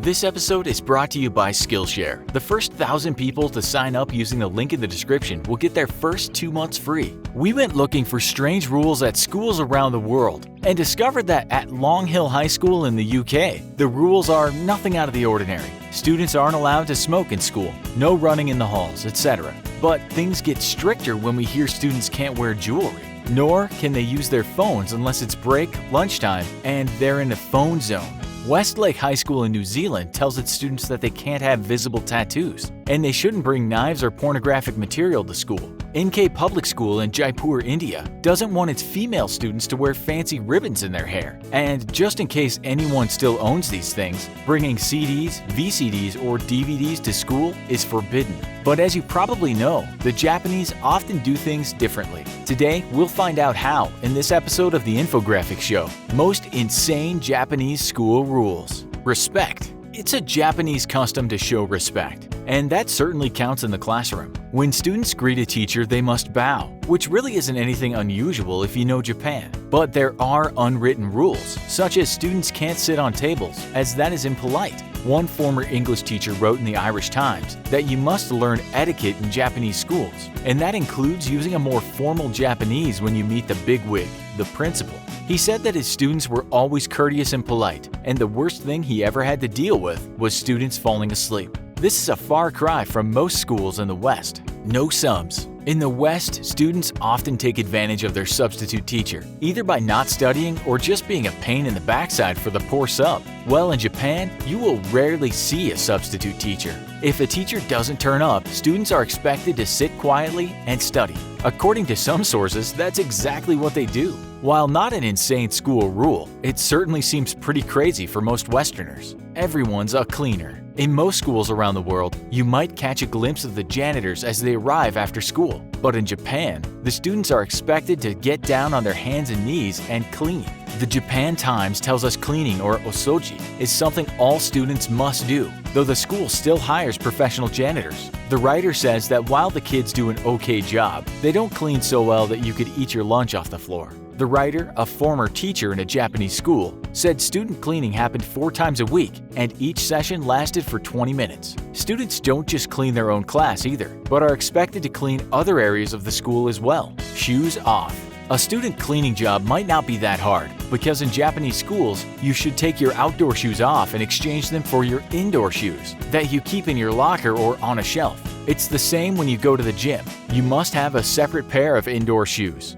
This episode is brought to you by Skillshare. The first 1,000 people to sign up using the link in the description will get their first 2 months free. We went looking for strange rules at schools around the world and discovered that at Long Hill High School in the UK, the rules are nothing out of the ordinary. Students aren't allowed to smoke in school, no running in the halls, etc. But things get stricter when we hear students can't wear jewelry. Nor can they use their phones unless it's break, lunchtime, and they're in a phone zone. Westlake High School in New Zealand tells its students that they can't have visible tattoos, and they shouldn't bring knives or pornographic material to school. NK Public School in Jaipur, India doesn't want its female students to wear fancy ribbons in their hair. And just in case anyone still owns these things, bringing CDs, VCDs, or DVDs to school is forbidden. But as you probably know, the Japanese often do things differently. Today, we'll find out how in this episode of the Infographics Show. Most insane Japanese school rules. Respect. It's a Japanese custom to show respect, and that certainly counts in the classroom. When students greet a teacher, they must bow, which really isn't anything unusual if you know Japan. But there are unwritten rules, such as students can't sit on tables, as that is impolite. One former English teacher wrote in the Irish Times that you must learn etiquette in Japanese schools, and that includes using a more formal Japanese when you meet the bigwig, the principal. He said that his students were always courteous and polite, and the worst thing he ever had to deal with was students falling asleep. This is a far cry from most schools in the West. No subs. In the West, students often take advantage of their substitute teacher, either by not studying or just being a pain in the backside for the poor sub. Well, in Japan, you will rarely see a substitute teacher. If a teacher doesn't turn up, students are expected to sit quietly and study. According to some sources, that's exactly what they do. While not an insane school rule, it certainly seems pretty crazy for most Westerners. Everyone's a cleaner. In most schools around the world, you might catch a glimpse of the janitors as they arrive after school. But in Japan, the students are expected to get down on their hands and knees and clean. The Japan Times tells us cleaning, or osoji, is something all students must do, though the school still hires professional janitors. The writer says that while the kids do an okay job, they don't clean so well that you could eat your lunch off the floor. The writer, a former teacher in a Japanese school, said student cleaning happened 4 times a week, and each session lasted for 20 minutes. Students don't just clean their own class either, but are expected to clean other areas of the school as well. Shoes off. A student cleaning job might not be that hard, because in Japanese schools, you should take your outdoor shoes off and exchange them for your indoor shoes that you keep in your locker or on a shelf. It's the same when you go to the gym. You must have a separate pair of indoor shoes.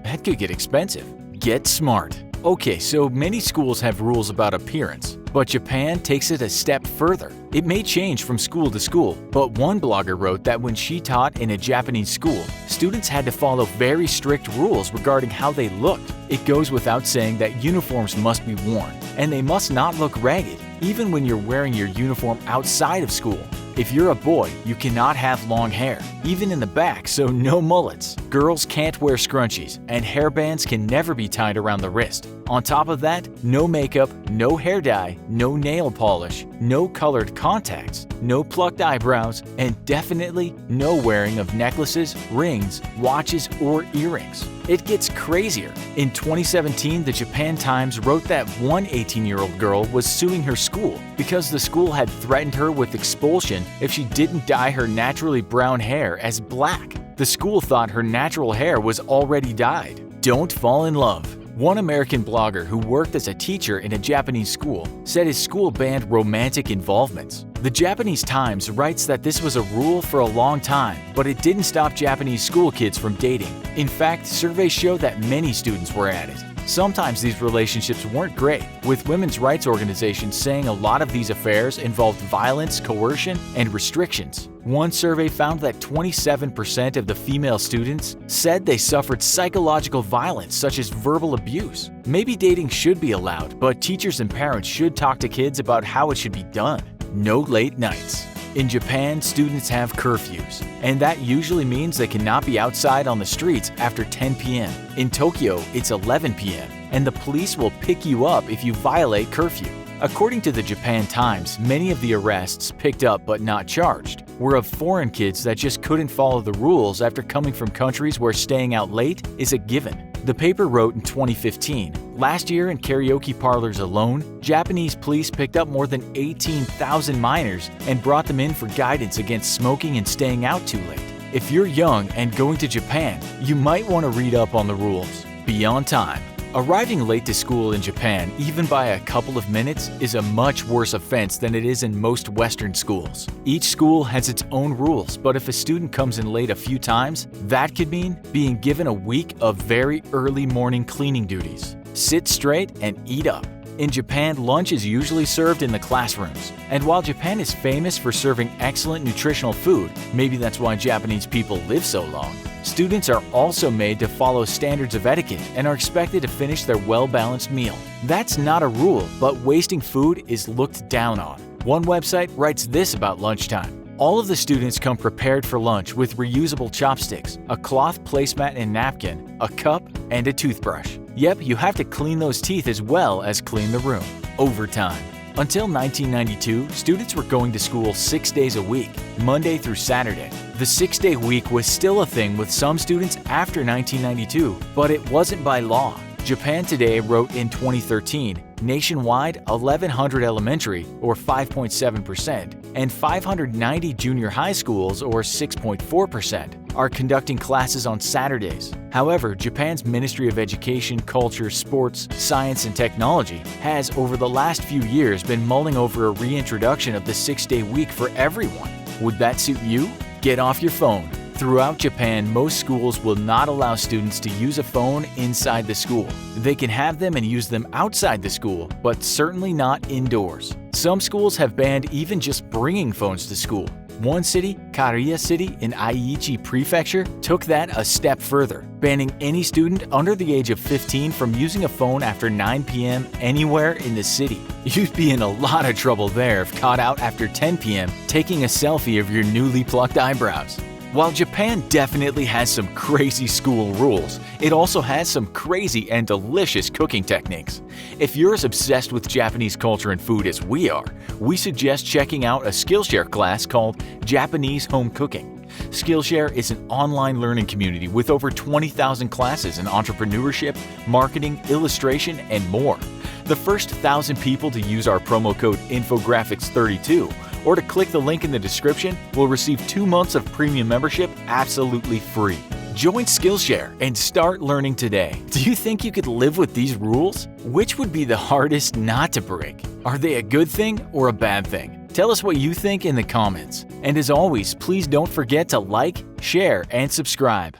That could get expensive. Get smart. Okay, so many schools have rules about appearance, but Japan takes it a step further. It may change from school to school, but one blogger wrote that when she taught in a Japanese school, students had to follow very strict rules regarding how they looked. It goes without saying that uniforms must be worn, and they must not look ragged, even when you're wearing your uniform outside of school. If you're a boy, you cannot have long hair, even in the back, so no mullets. Girls can't wear scrunchies, and hairbands can never be tied around the wrist. On top of that, no makeup, no hair dye, no nail polish, no colored contacts, no plucked eyebrows, and definitely no wearing of necklaces, rings, watches, or earrings. It gets crazier. In 2017, the Japan Times wrote that one 18-year-old girl was suing her school because the school had threatened her with expulsion if she didn't dye her naturally brown hair as black. The school thought her natural hair was already dyed. Don't fall in love. One American blogger who worked as a teacher in a Japanese school said his school banned romantic involvements. The Japanese Times writes that this was a rule for a long time, but it didn't stop Japanese school kids from dating. In fact, surveys show that many students were at it. Sometimes these relationships weren't great, with women's rights organizations saying a lot of these affairs involved violence, coercion, and restrictions. One survey found that 27% of the female students said they suffered psychological violence such as verbal abuse. Maybe dating should be allowed, but teachers and parents should talk to kids about how it should be done. No late nights. In Japan, students have curfews, and that usually means they cannot be outside on the streets after 10 p.m. In Tokyo, it's 11 p.m., and the police will pick you up if you violate curfew. According to the Japan Times, many of the arrests picked up but not charged were of foreign kids that just couldn't follow the rules after coming from countries where staying out late is a given. The paper wrote in 2015, last year in karaoke parlors alone, Japanese police picked up more than 18,000 minors and brought them in for guidance against smoking and staying out too late. If you're young and going to Japan, you might want to read up on the rules. Be on time. Arriving late to school in Japan, even by a couple of minutes, is a much worse offense than it is in most Western schools. Each school has its own rules, but if a student comes in late a few times, that could mean being given a week of very early morning cleaning duties. Sit straight and eat up. In Japan, lunch is usually served in the classrooms. And while Japan is famous for serving excellent nutritional food, maybe that's why Japanese people live so long, students are also made to follow standards of etiquette and are expected to finish their well-balanced meal. That's not a rule, but wasting food is looked down on. One website writes this about lunchtime. All of the students come prepared for lunch with reusable chopsticks, a cloth placemat and napkin, a cup, and a toothbrush. Yep, you have to clean those teeth as well as clean the room. Overtime. Until 1992, students were going to school 6 days a week, Monday through Saturday. The 6-day week was still a thing with some students after 1992, but it wasn't by law. Japan Today wrote in 2013, nationwide 1,100 elementary, or 5.7%, and 590 junior high schools, or 6.4%, are conducting classes on Saturdays. However, Japan's Ministry of Education, Culture, Sports, Science, and Technology has, over the last few years, been mulling over a reintroduction of the 6-day week for everyone. Would that suit you? Get off your phone. Throughout Japan, most schools will not allow students to use a phone inside the school. They can have them and use them outside the school, but certainly not indoors. Some schools have banned even just bringing phones to school. One city, Kariya City in Aichi Prefecture, took that a step further, banning any student under the age of 15 from using a phone after 9 p.m. anywhere in the city. You'd be in a lot of trouble there if caught out after 10 p.m. taking a selfie of your newly plucked eyebrows. While Japan definitely has some crazy school rules, it also has some crazy and delicious cooking techniques. If you're as obsessed with Japanese culture and food as we are, we suggest checking out a Skillshare class called Japanese Home Cooking. Skillshare is an online learning community with over 20,000 classes in entrepreneurship, marketing, illustration, and more. The first 1,000 people to use our promo code INFOGRAPHICS32 or to click the link in the description will receive 2 months of premium membership absolutely free. Join Skillshare and start learning today. Do you think you could live with these rules? Which would be the hardest not to break? Are they a good thing or a bad thing? Tell us what you think in the comments. And as always, please don't forget to like, share, and subscribe.